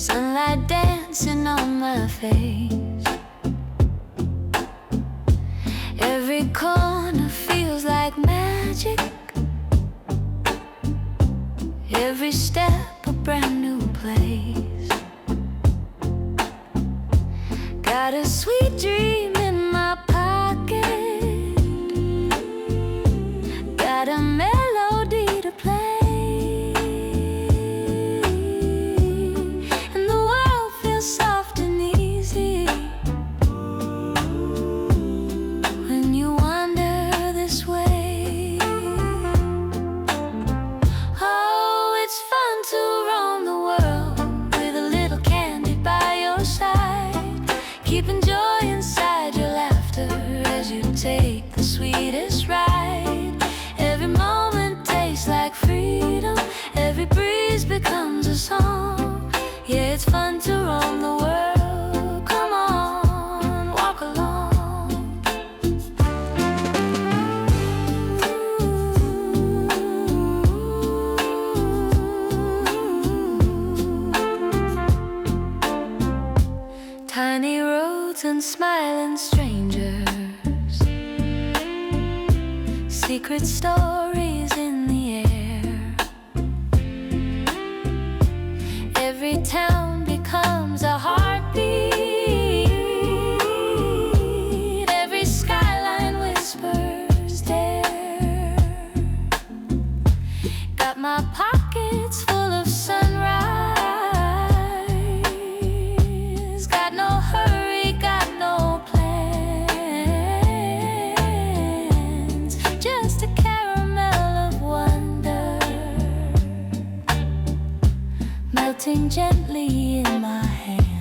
sunlight dancing on my face. Every corner feels like magic, every step a brand new place. Got a sweet dream in my pocket, got a melody to play, and the world feels soft and easy when you wander this way. Oh, it's fun to roam the world with a little candy by your side, keeping joy inside your laughter as you take the sweetest ride. Every moment tastes like freedom, every breeze becomes a song. Yeah, it's fun to roam the world. Come on, walk along. Tiny roads and smiling strangers, secret stories in the air. Every town becomes a heartbeat, every skyline whispers dare. Got my pockets full of sunrise, got no hurry, got no plans, just a caramel of wonder melting gently in my hand.